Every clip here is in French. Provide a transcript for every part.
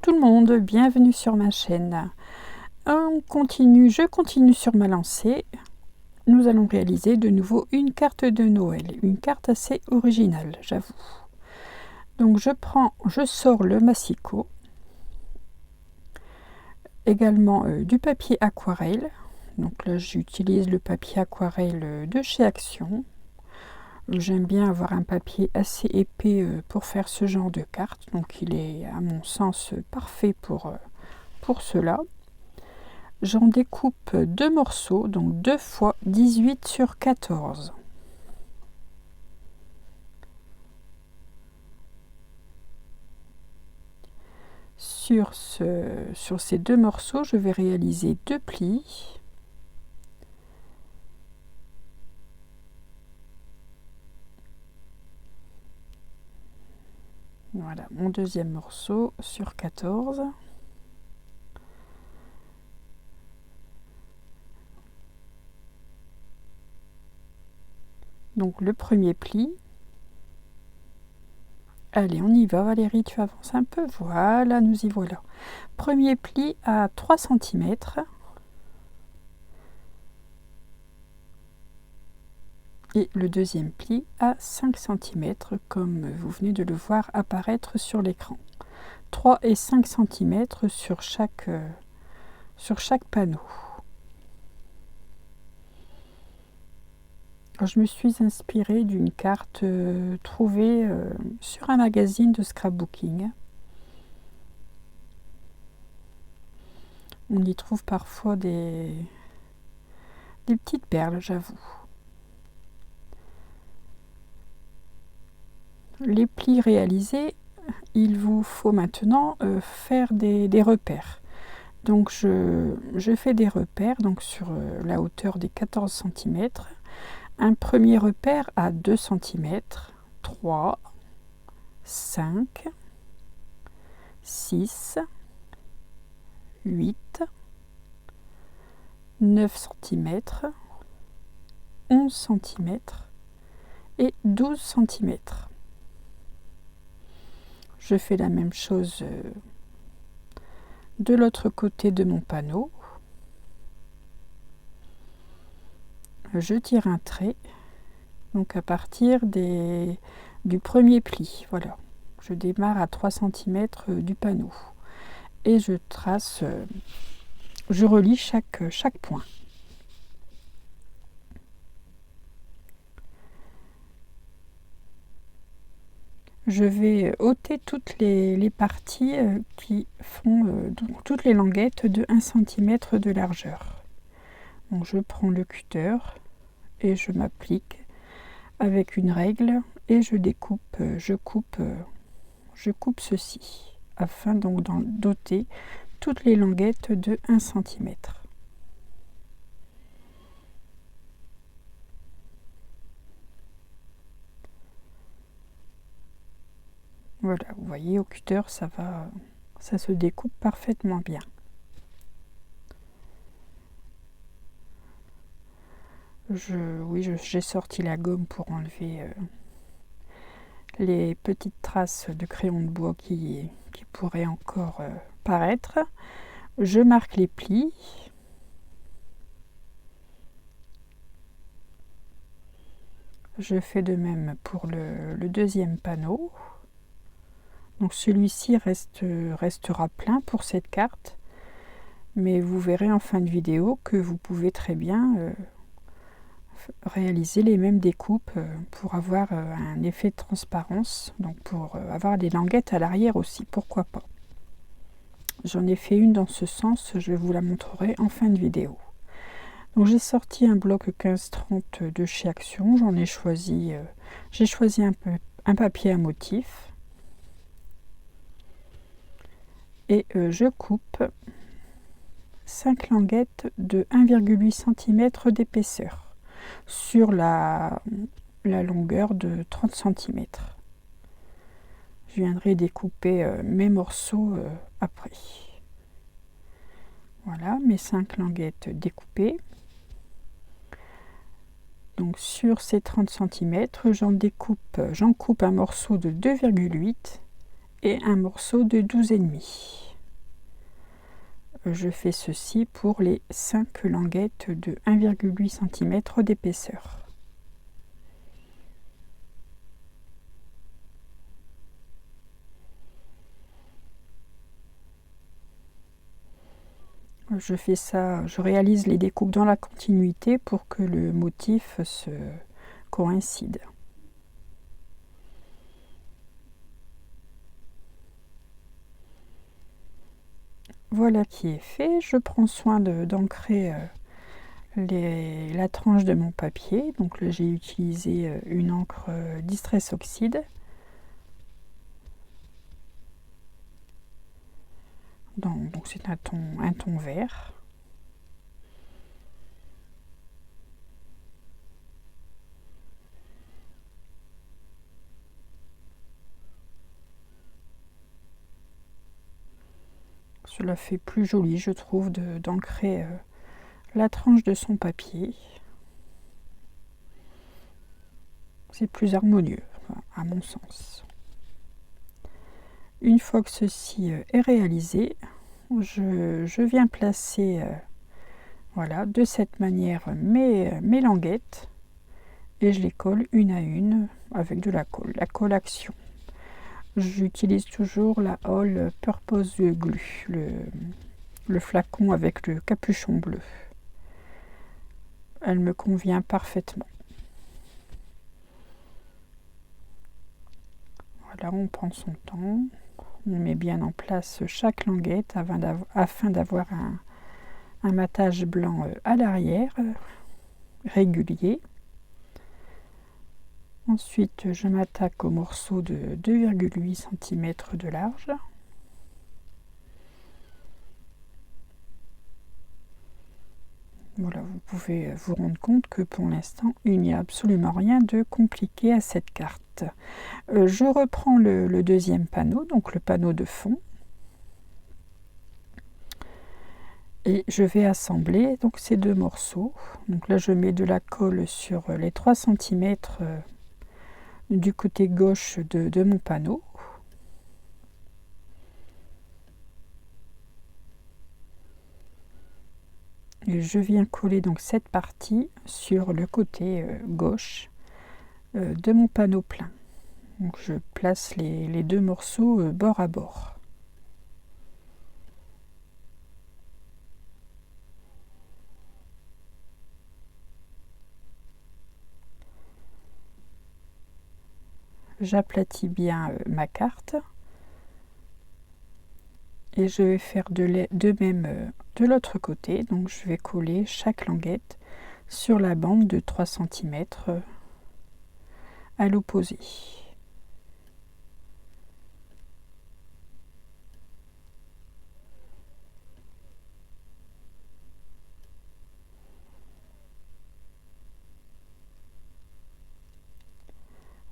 tout le monde, bienvenue sur ma chaîne. Je continue sur ma lancée. Nous allons réaliser de nouveau une carte de Noël, une carte assez originale, j'avoue. Donc je sors le massicot, également du papier aquarelle. Donc là j'utilise le papier aquarelle de chez Action. J'aime bien avoir un papier assez épais pour faire ce genre de carte, donc il est à mon sens parfait pour cela. J'en découpe deux morceaux, donc 2 fois 18 sur 14. Sur ces deux morceaux, je vais réaliser 2 plis. Voilà, mon deuxième morceau sur 14. Donc le premier pli. Allez, on y va Valérie, tu avances un peu. Voilà, nous y voilà. Premier pli à 3 cm. Et le deuxième pli à 5 cm, comme vous venez de le voir apparaître sur l'écran. 3 et 5 cm sur chaque panneau. Je me suis inspirée d'une carte trouvée sur un magazine de scrapbooking. On y trouve parfois des petites perles, j'avoue. Les plis réalisés, il vous faut maintenant faire des repères. Donc je fais des repères donc sur la hauteur des 14 cm. Un premier repère à 2 cm, 3, 5, 6, 8, 9 cm, 11 cm et 12 cm. Je fais la même chose de l'autre côté de mon panneau. Je tire un trait, donc à partir du premier pli. Voilà, je démarre à 3 cm du panneau et je trace, je relie chaque point. Je vais ôter toutes les parties qui font donc toutes les languettes de 1 cm de largeur. Donc je prends le cutter et je m'applique avec une règle et je coupe ceci afin donc d'en d'ôter toutes les languettes de 1 cm. Voilà, vous voyez, au cutter, ça se découpe parfaitement bien. J'ai sorti la gomme pour enlever les petites traces de crayon de bois qui pourraient encore paraître. Je marque les plis. Je fais de même pour le deuxième panneau. Donc celui-ci restera plein pour cette carte, mais vous verrez en fin de vidéo que vous pouvez très bien réaliser les mêmes découpes pour avoir un effet de transparence, donc pour avoir des languettes à l'arrière aussi, pourquoi pas. J'en ai fait une dans ce sens, je vous la montrerai en fin de vidéo. Donc j'ai sorti un bloc 15-30 de chez Action, j'ai choisi un papier à motif. Et je coupe 5 languettes de 1,8 cm d'épaisseur sur la longueur de 30 cm. Je viendrai découper mes morceaux après. Voilà mes 5 languettes découpées. Donc sur ces 30 cm, j'en coupe un morceau de 2,8 et un morceau de 12,5. je fais ceci pour les 5 languettes de 1,8 cm d'épaisseur. Je fais ça, je réalise les découpes dans la continuité pour que le motif se coïncide. Voilà qui est fait. Je prends soin d'ancrer la tranche de mon papier. Donc là, j'ai utilisé une encre Distress Oxide. Donc c'est un ton vert. Cela fait plus joli, je trouve, d'ancrer la tranche de son papier. C'est plus harmonieux, à mon sens. Une fois que ceci est réalisé, je viens placer voilà, de cette manière mes languettes et je les colle une à une avec de la colle action. J'utilise toujours la All Purpose Glue, le flacon avec le capuchon bleu. Elle me convient parfaitement. Voilà, on prend son temps, on met bien en place chaque languette afin d'avoir un matage blanc à l'arrière, régulier. Ensuite, je m'attaque au morceau de 2,8 cm de large. Voilà, vous pouvez vous rendre compte que pour l'instant, il n'y a absolument rien de compliqué à cette carte. Je reprends le deuxième panneau, donc le panneau de fond. Et je vais assembler donc ces deux morceaux. Donc là, je mets de la colle sur les 3 cm du côté gauche de mon panneau. Et je viens coller donc cette partie sur le côté gauche de mon panneau plein. Donc je place les deux morceaux bord à bord. J'aplatis bien ma carte et je vais faire de même de l'autre côté. Donc je vais coller chaque languette sur la bande de 3 cm à l'opposé.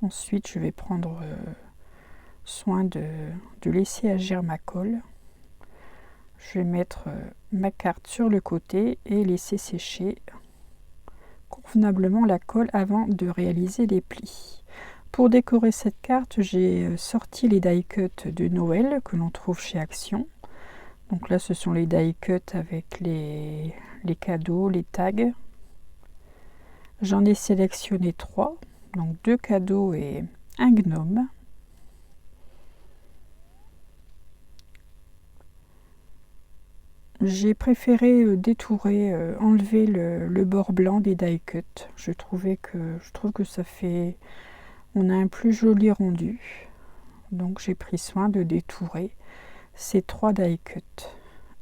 Ensuite, je vais prendre soin de laisser agir ma colle. Je vais mettre ma carte sur le côté et laisser sécher convenablement la colle avant de réaliser les plis. Pour décorer cette carte, j'ai sorti les die cuts de Noël que l'on trouve chez Action. Donc là, ce sont les die cuts avec les cadeaux, les tags. J'en ai sélectionné 3, donc 2 cadeaux et un gnome. J'ai préféré détourer, enlever le bord blanc des die cuts. Je trouve que ça fait, on a un plus joli rendu. Donc j'ai pris soin de détourer ces 3 die cuts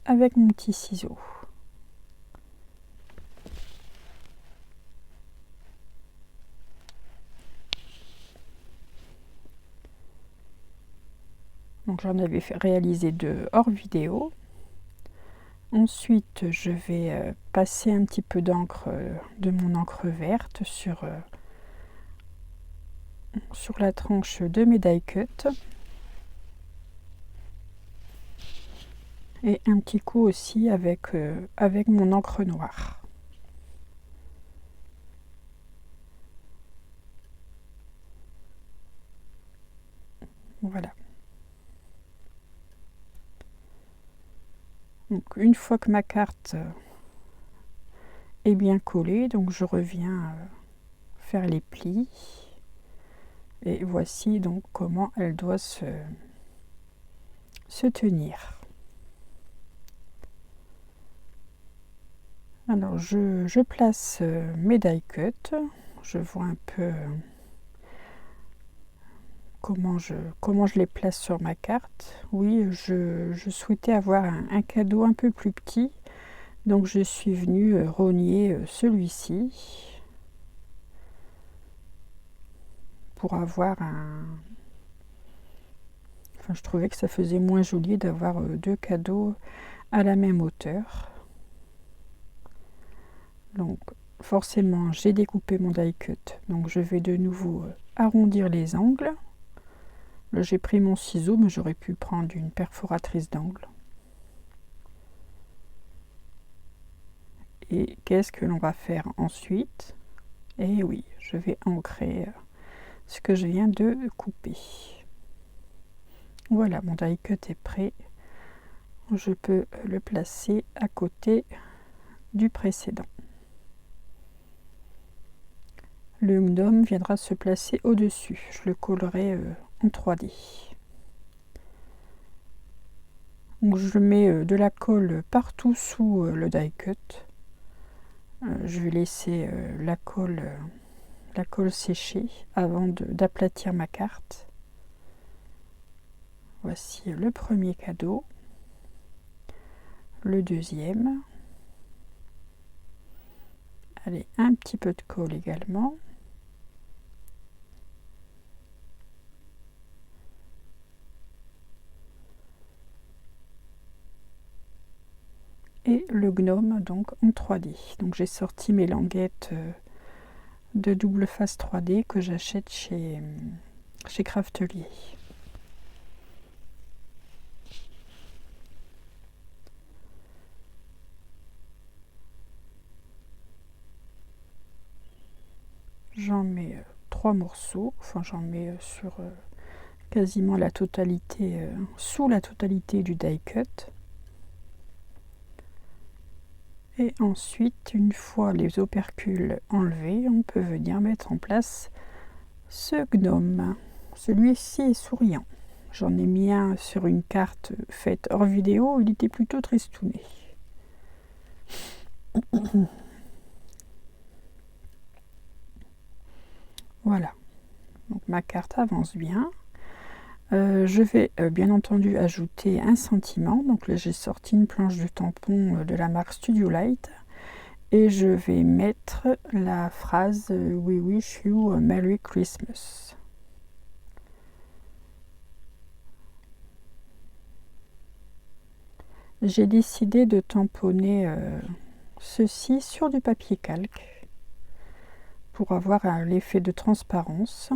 avec mon petit ciseau. Donc j'en avais réalisé 2 hors vidéo. Ensuite, je vais passer un petit peu d'encre, de mon encre verte sur la tranche de mes die cuts. Et un petit coup aussi avec mon encre noire. Voilà. Donc une fois que ma carte est bien collée, donc je reviens faire les plis. Et voici donc comment elle doit se tenir. Alors je place mes die cuts. Je vois un peu comment je les place sur ma carte. Oui, je souhaitais avoir un cadeau un peu plus petit. Donc je suis venue rogner celui-ci pour avoir un... Enfin, je trouvais que ça faisait moins joli d'avoir deux cadeaux à la même hauteur. Donc forcément j'ai découpé mon die cut. Donc je vais de nouveau arrondir les angles. Là j'ai pris mon ciseau, mais j'aurais pu prendre une perforatrice d'angle. Et qu'est-ce que l'on va faire ensuite? Et oui, je vais ancrer ce que je viens de couper. Voilà, mon die cut est prêt. Je peux le placer à côté du précédent. Le gnome viendra se placer au-dessus. Je le collerai en 3D. Donc je mets de la colle partout sous le die cut. Je vais laisser la colle sécher avant d'aplatir ma carte. Voici le premier cadeau. Le deuxième. Allez, un petit peu de colle également. Et le gnome donc en 3D. Donc j'ai sorti mes languettes de double face 3D que j'achète chez Craftelier. J'en mets 3 morceaux, enfin j'en mets sur quasiment la totalité, sous la totalité du die cut. Et ensuite, une fois les opercules enlevés, on peut venir mettre en place ce gnome. Celui-ci est souriant. J'en ai mis un sur une carte faite hors vidéo, il était plutôt tristouné. Voilà, donc ma carte avance bien. Je vais bien entendu ajouter un sentiment. Donc là j'ai sorti une planche de tampon de la marque Studio Light et je vais mettre la phrase We wish you a Merry Christmas. J'ai décidé de tamponner ceci sur du papier calque pour avoir l'effet de transparence.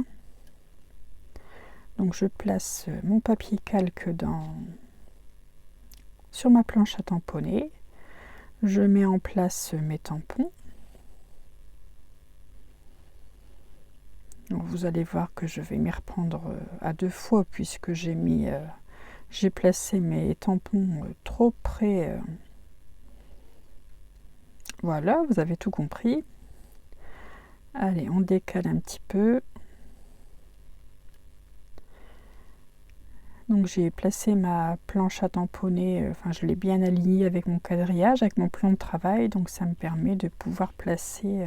Donc je place mon papier calque sur ma planche à tamponner. Je mets en place mes tampons. Donc vous allez voir que je vais m'y reprendre à 2 fois puisque j'ai placé mes tampons trop près. Voilà, vous avez tout compris. Allez, on décale un petit peu. Donc j'ai placé ma planche à tamponner, enfin je l'ai bien alignée avec mon quadrillage, avec mon plan de travail, donc ça me permet de pouvoir placer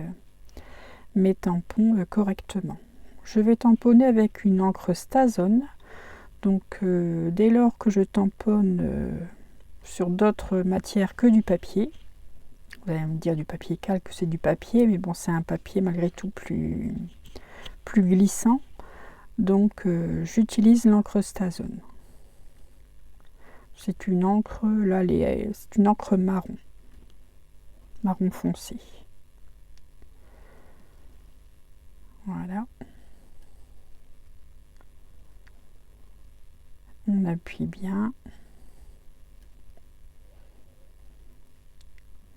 mes tampons correctement. Je vais tamponner avec une encre Stazone, donc dès lors que je tamponne sur d'autres matières que du papier, vous allez me dire du papier calque, c'est du papier, mais bon c'est un papier malgré tout plus glissant, donc j'utilise l'encre Stazone. C'est une encre, là, c'est une encre marron foncé. Voilà. On appuie bien.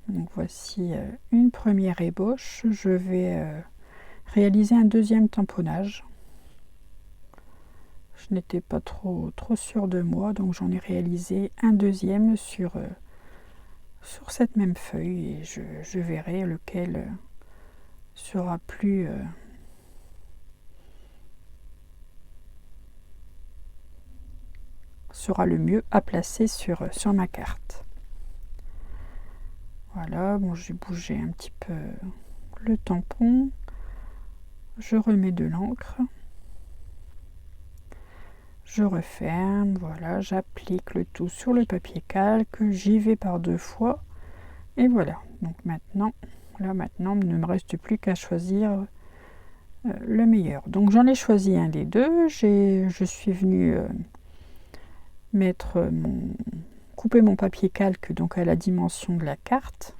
Donc voici une première ébauche. Je vais réaliser un deuxième tamponnage. Je n'étais pas trop sûre de moi, donc j'en ai réalisé un deuxième sur sur cette même feuille et je verrai lequel sera plus sera le mieux à placer sur ma carte. Voilà, bon, j'ai bougé un petit peu le tampon, je remets de l'encre, je referme, voilà, j'applique le tout sur le papier calque, j'y vais par 2 fois et voilà. Donc maintenant, il ne me reste plus qu'à choisir le meilleur. Donc j'en ai choisi un des deux, je suis venue couper mon papier calque donc à la dimension de la carte,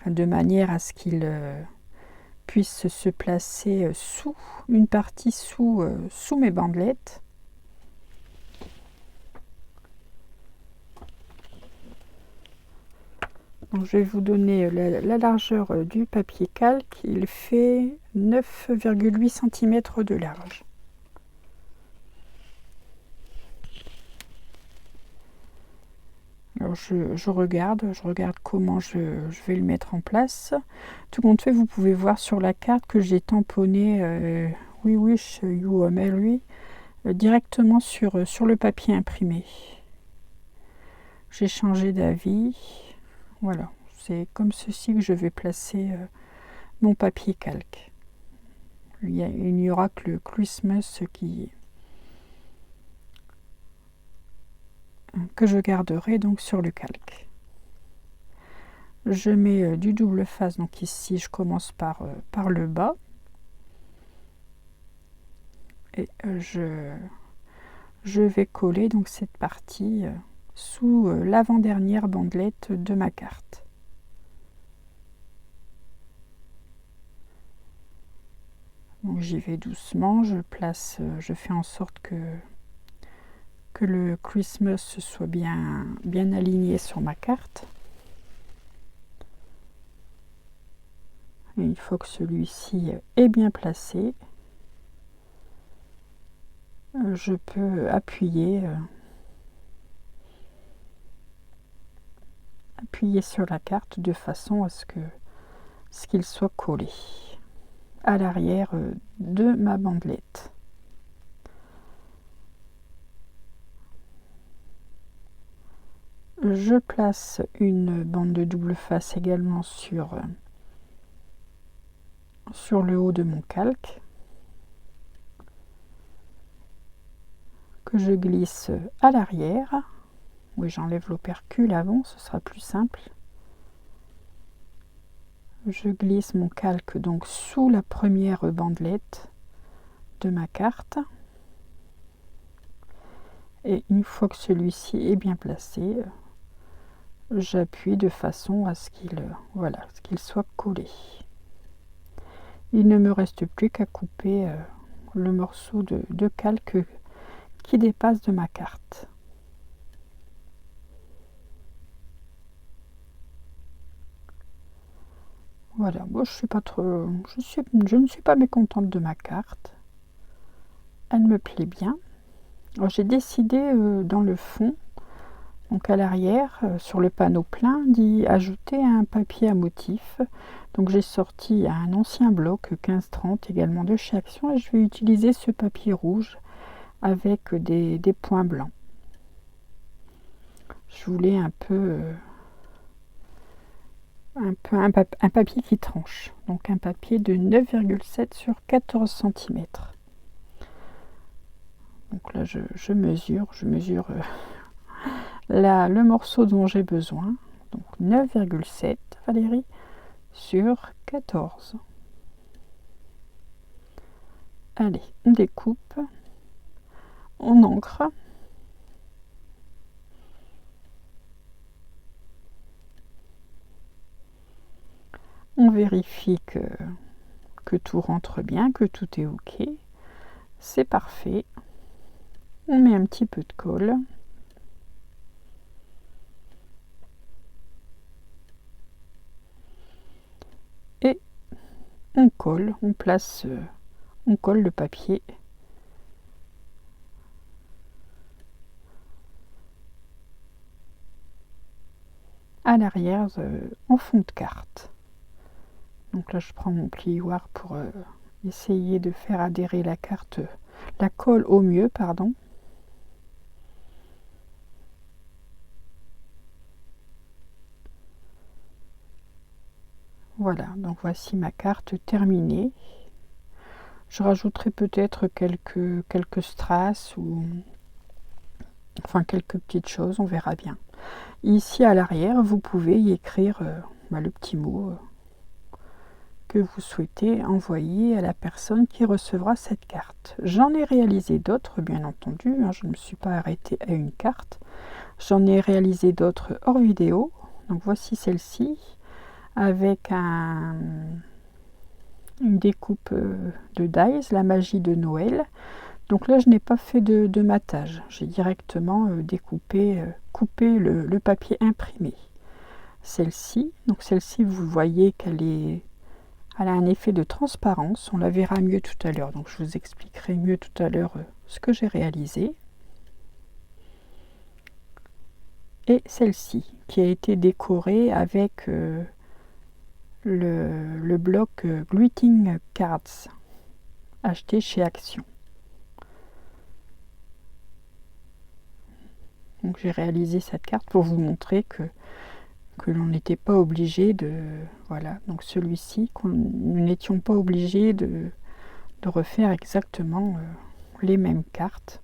de manière à ce qu'il puisse se placer sous une partie sous mes bandelettes. Donc, je vais vous donner la largeur du papier calque. Il fait 9,8 cm de large. Alors je regarde comment je vais le mettre en place. Tout compte fait, vous pouvez voir sur la carte que j'ai tamponné We Wish You a Merry directement sur le papier imprimé. J'ai changé d'avis. Voilà, c'est comme ceci que je vais placer mon papier calque. Il n'y aura que le Christmas que je garderai donc sur le calque. Je mets du double face, donc ici je commence par le bas et je vais coller donc cette partie sous l'avant-dernière bandelette de ma carte. Donc j'y vais doucement, je fais en sorte que le Christmas soit bien aligné sur ma carte. Et une fois que celui-ci est bien placé, je peux appuyer sur la carte de façon à ce qu'il soit collé à l'arrière de ma bandelette. Je place une bande de double face également sur le haut de mon calque, que je glisse à l'arrière. Oui, j'enlève l'opercule avant, ce sera plus simple. Je glisse mon calque donc sous la première bandelette de ma carte. Et une fois que celui-ci est bien placé, j'appuie de façon à ce qu'il soit collé. Il ne me reste plus qu'à couper le morceau de calque qui dépasse de ma carte. Voilà, moi je ne suis pas mécontente de ma carte. Elle me plaît bien. J'ai décidé dans le fond, donc à l'arrière, sur le panneau plein, d'y ajouter un papier à motif. Donc j'ai sorti un ancien bloc 15-30 également de chez Action et je vais utiliser ce papier rouge avec des points blancs. Je voulais un papier qui tranche, donc un papier de 9,7 sur 14 cm. Donc là je mesure le morceau dont j'ai besoin, donc 9,7 Valérie sur 14. Allez, on découpe, on encre. On vérifie que tout rentre bien, que tout est ok. C'est parfait. On met un petit peu de colle. Et on colle, on colle le papier. à l'arrière en fond de carte. Donc là je prends mon plioir pour essayer de faire adhérer la carte, la colle au mieux, pardon. Voilà, donc voici ma carte terminée. Je rajouterai peut-être quelques strass ou enfin quelques petites choses, on verra bien. Ici à l'arrière, vous pouvez y écrire le petit mot que vous souhaitez envoyer à la personne qui recevra cette carte. J'en ai réalisé d'autres, bien entendu, hein, je ne me suis pas arrêtée à une carte. J'en ai réalisé d'autres hors vidéo. Donc voici celle-ci avec une découpe de dies, la magie de Noël. Donc là je n'ai pas fait de matage, j'ai directement découpé, coupé le papier imprimé. Celle-ci, donc celle-ci vous voyez elle a un effet de transparence, on la verra mieux tout à l'heure, donc je vous expliquerai mieux tout à l'heure ce que j'ai réalisé. Et celle-ci qui a été décorée avec le bloc Greeting Cards acheté chez Action. Donc j'ai réalisé cette carte pour vous montrer que l'on n'était pas obligé de... Voilà, donc celui-ci, nous n'étions pas obligés de refaire exactement les mêmes cartes.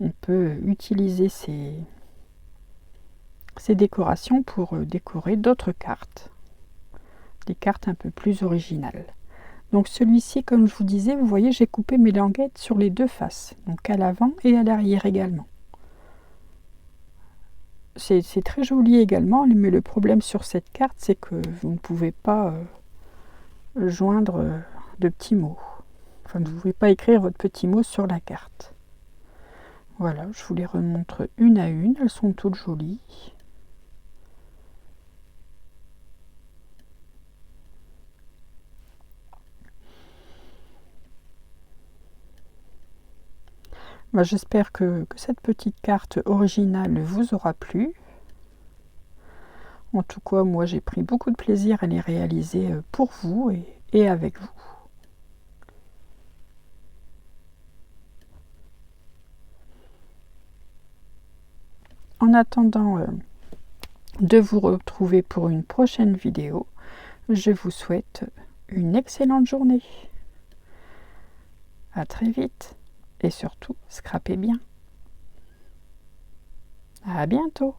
On peut utiliser ces décorations pour décorer d'autres cartes. Des cartes un peu plus originales. Donc celui-ci, comme je vous disais, vous voyez, j'ai coupé mes languettes sur les deux faces, donc à l'avant et à l'arrière également. C'est très joli également, mais le problème sur cette carte, c'est que vous ne pouvez pas joindre de petits mots. Enfin, vous ne pouvez pas écrire votre petit mot sur la carte. Voilà, je vous les remontre une à une, elles sont toutes jolies. J'espère que cette petite carte originale vous aura plu. En tout cas, moi j'ai pris beaucoup de plaisir à les réaliser pour vous et avec vous. En attendant de vous retrouver pour une prochaine vidéo, je vous souhaite une excellente journée. À très vite et surtout, scrapez bien. À bientôt.